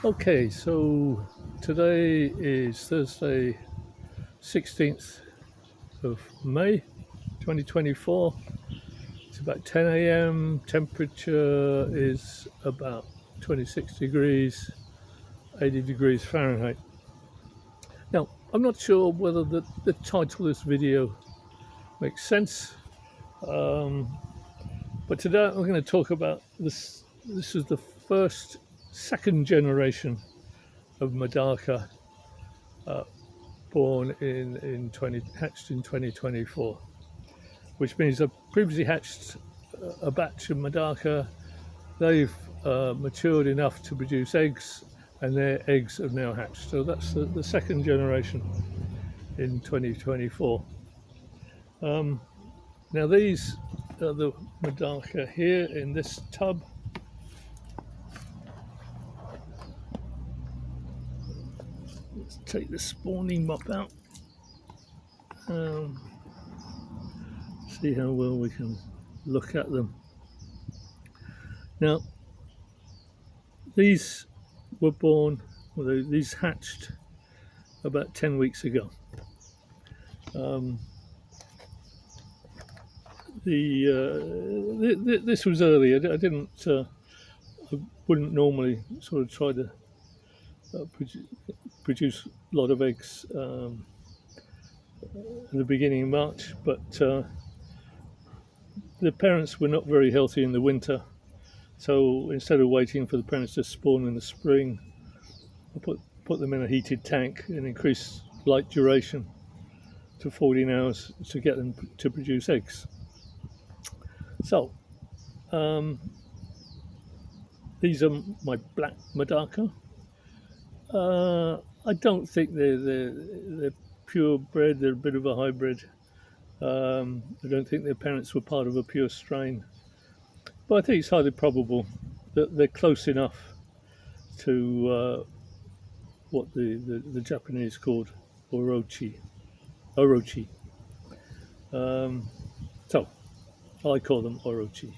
Okay, so today is Thursday, 16th of May 2024. It's about 10 a.m. Temperature is about 26 degrees, 80 degrees Fahrenheit. Now, I'm not sure whether the title of this video makes sense, but today I'm going to talk about this. This is the second generation of MEDAKA born hatched in 2024, which means I previously hatched a batch of MEDAKA. They've matured enough to produce eggs, and their eggs have now hatched. So that's the second generation in 2024. Now these are the MEDAKA here in this tub. Let's take the spawning mop out. See how well we can look at them. Now, these were born, these hatched about 10 weeks ago. This was early. I wouldn't normally sort of try to produce a lot of eggs in the beginning of March, but the parents were not very healthy in the winter, so instead of waiting for the parents to spawn in the spring, I put them in a heated tank and increased light duration to 14 hours to get them to produce eggs. So these are my black MEDAKA. I don't think they're purebred. They're a bit of a hybrid. I don't think their parents were part of a pure strain, but I think it's highly probable that they're close enough to what the Japanese called orochi. So I call them orochi.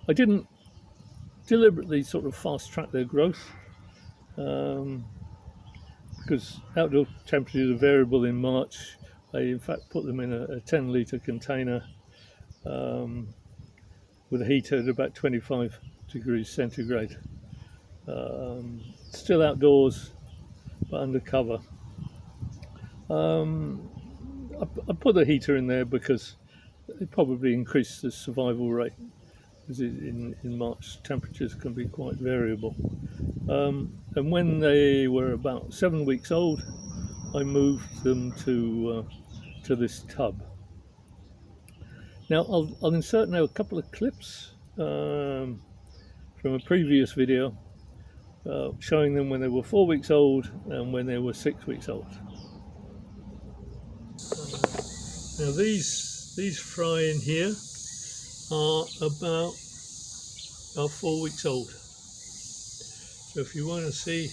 I didn't deliberately sort of fast track their growth because outdoor temperatures are variable in March. I in fact put them in a 10-litre container with a heater at about 25 degrees centigrade. Still outdoors, but under cover. I put the heater in there because it probably increased the survival rate, because in March temperatures can be quite variable. And when they were about 7 weeks old, I moved them to this tub. Now I'll insert now a couple of clips from a previous video showing them when they were 4 weeks old and when they were 6 weeks old. Now these fry in here are 4 weeks old. So if you want to see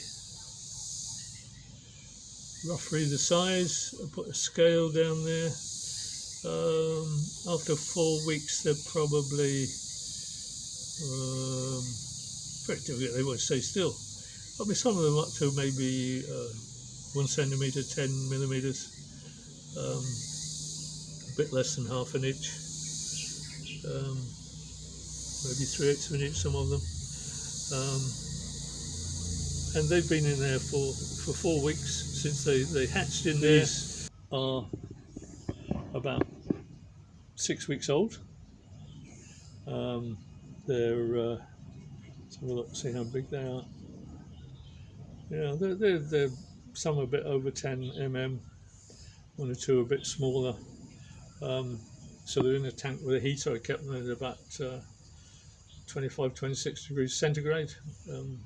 roughly the size, I put a scale down there. After 4 weeks, they're probably very difficult. They won't stay still. I mean, some of them up to maybe 1 centimetre, 10 millimetres, a bit less than half an inch, maybe 3/8 of an inch, some of them. And they've been in there for 4 weeks since they hatched in there. These are about 6 weeks old. They're let's have a look, see how big they are. Yeah, they're some a bit over 10 mm, 1 or 2 a bit smaller. So they're in a tank with a heater. I kept them at about 25, 26 degrees centigrade,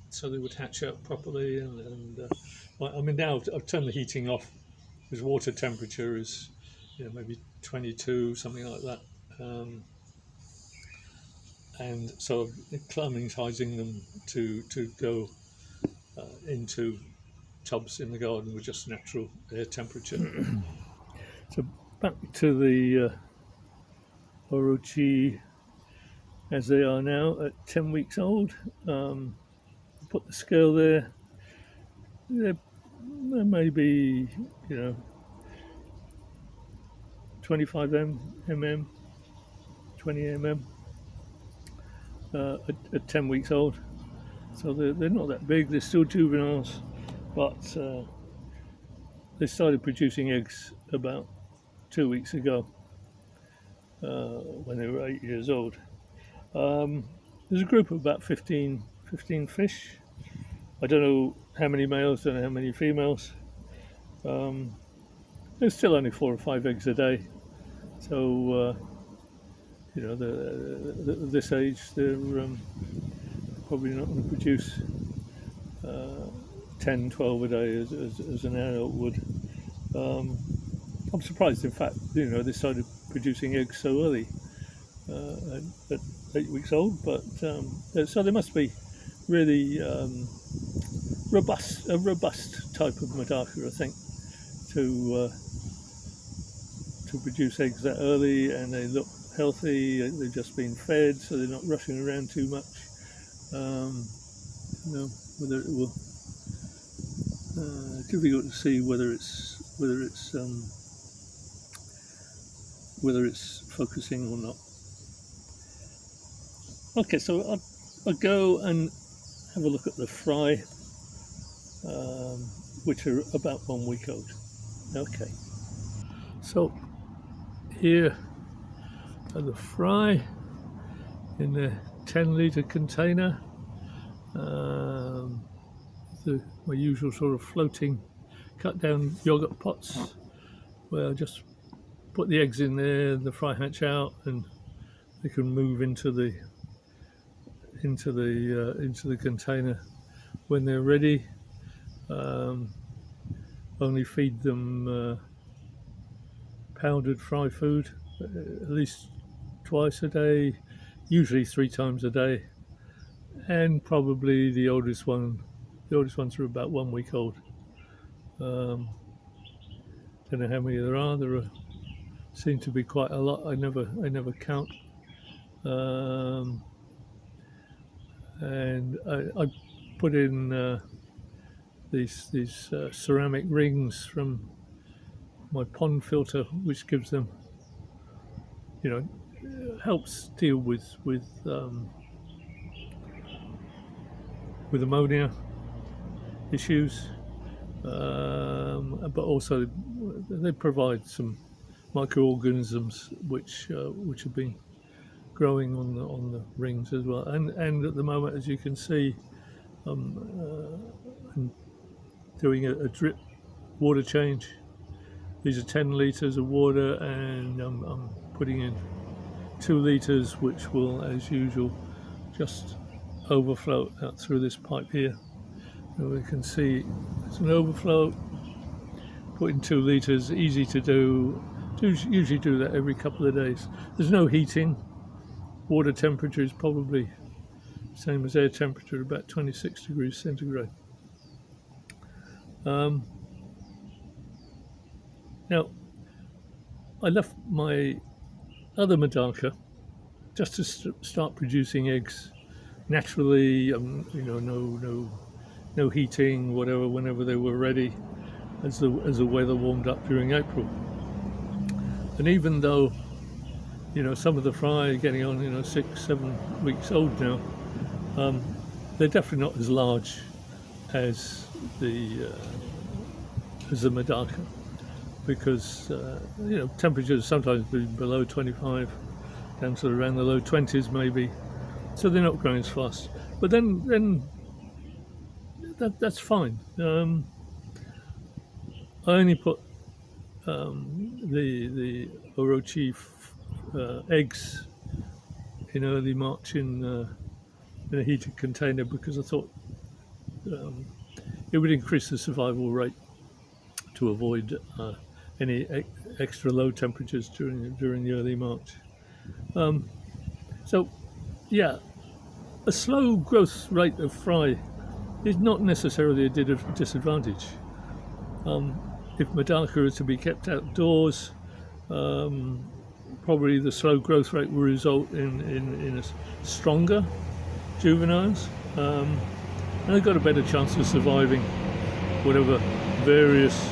so they would hatch out properly. And I mean, now I've turned the heating off because water temperature is, maybe 22, something like that. And so I'm acclimatizing them to go into tubs in the garden with just natural air temperature. So back to the orochi, as they are now at 10 weeks old. Put the scale there. There may be, 25 mm, 20 mm at 10 weeks old. So they're not that big. They're still juveniles, but they started producing eggs about 2 weeks ago when they were 8 years old. There's a group of about 15 fish. I don't know how many males, don't know how many females. There's still only 4 or 5 eggs a day. So, this age, they're probably not going to produce 10, 12 a day as an adult would. I'm surprised, in fact, they started producing eggs so early, at 8 weeks old. But so they must be really a robust type of MEDAKA, I think, to produce eggs that early, and they look healthy. They've just been fed, so they're not rushing around too much. Whether it will difficult to see whether it's focusing or not. Okay, so I'll go and have a look at the fry, which are about 1 week old. Okay, so here are the fry in the 10-litre container. My usual sort of floating cut down yogurt pots, where I just put the eggs in there, the fry hatch out, and they can move into the container when they're ready. Only feed them powdered fry food at least twice a day, usually 3 times a day, and probably the oldest ones are about 1 week old. Don't know how many there are. There seem to be quite a lot. I never count. And I put in these ceramic rings from my pond filter, which gives them, helps deal with ammonia issues, but also they provide some microorganisms which have been growing on the rings as well. And at the moment, as you can see, I'm doing a drip water change. These are 10 litres of water, and I'm putting in 2 litres, which will, as usual, just overflow out through this pipe here. And we can see it's an overflow. Put in 2 litres, easy to do. Usually do that every couple of days. There's no heating. Water temperature is probably same as air temperature, about 26 degrees centigrade. Now, I left my other MEDAKA just to start producing eggs naturally. No heating, whatever. Whenever they were ready, as the weather warmed up during April. And even though, some of the fry are getting on, 6-7 weeks old now, they're definitely not as large as the MEDAKA, because temperatures sometimes be below 25, down to around the low 20s maybe, so they're not growing as fast. But then that's fine. I only put the Orochi eggs in early March in a heated container, because I thought it would increase the survival rate to avoid any extra low temperatures during the early March. So, yeah, a slow growth rate of fry is not necessarily a disadvantage. If MEDAKA is to be kept outdoors, probably the slow growth rate will result in a stronger juveniles, and they've got a better chance of surviving whatever various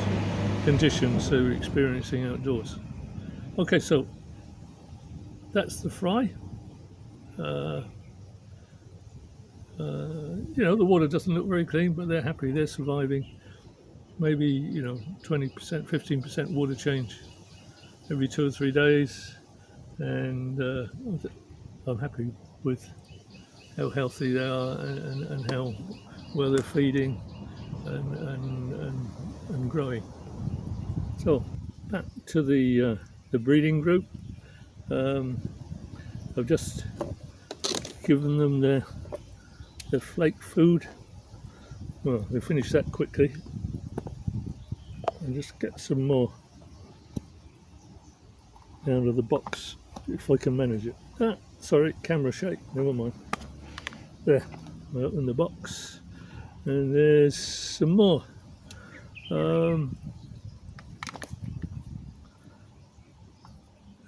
conditions they're experiencing outdoors. Okay, so that's the fry. The water doesn't look very clean, but they're happy, they're surviving. Maybe 20%, 15% water change every 2 or 3 days, and I'm happy with how healthy they are and how well they're feeding and growing. So back to the breeding group. I've just given them their flake food. Well, they finished that quickly. And just get some more out of the box if I can manage it. Sorry, camera shake, never mind. There, I open the box and there's some more.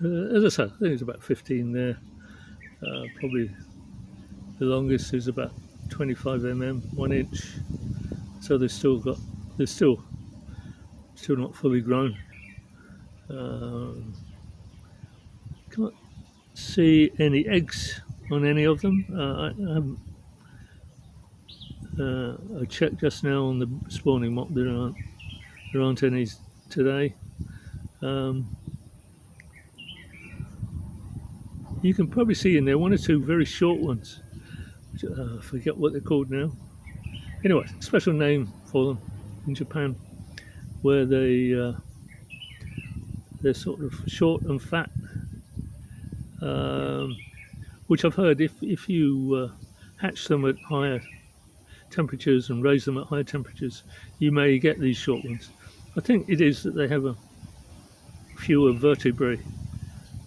As I said, I think there's about 15 there. Probably the longest is about 25 mm, 1 inch. So they're still not fully grown. Can't see any eggs on any of them. I checked just now on the spawning mop. There aren't any today. You can probably see in there 1 or 2 very short ones. I forget what they're called now. Anyway, special name for them in Japan, where they're sort of short and fat, which I've heard if you hatch them at higher temperatures and raise them at higher temperatures, you may get these short ones. I think it is that they have a fewer vertebrae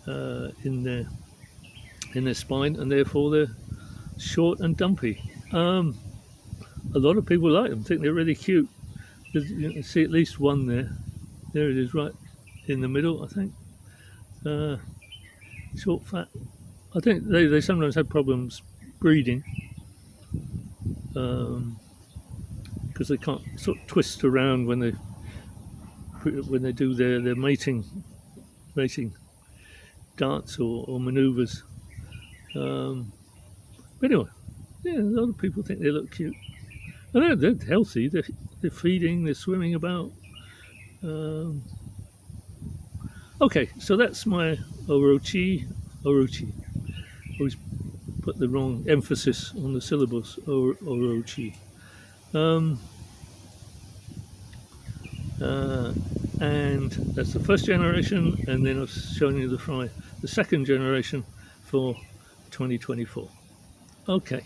in their spine, and therefore they're short and dumpy. A lot of people like them, think they're really cute. You can see at least one there. There it is, right in the middle, I think. Short, fat. I think they sometimes have problems breeding because they can't sort of twist around when they do their mating dance or manoeuvres. But anyway, yeah, a lot of people think they look cute. And they're healthy, they're feeding, they're swimming about. Okay, so that's my orochi. Always put the wrong emphasis on the syllables, orochi. And that's the first generation, and then I've shown you the second generation for 2024. Okay.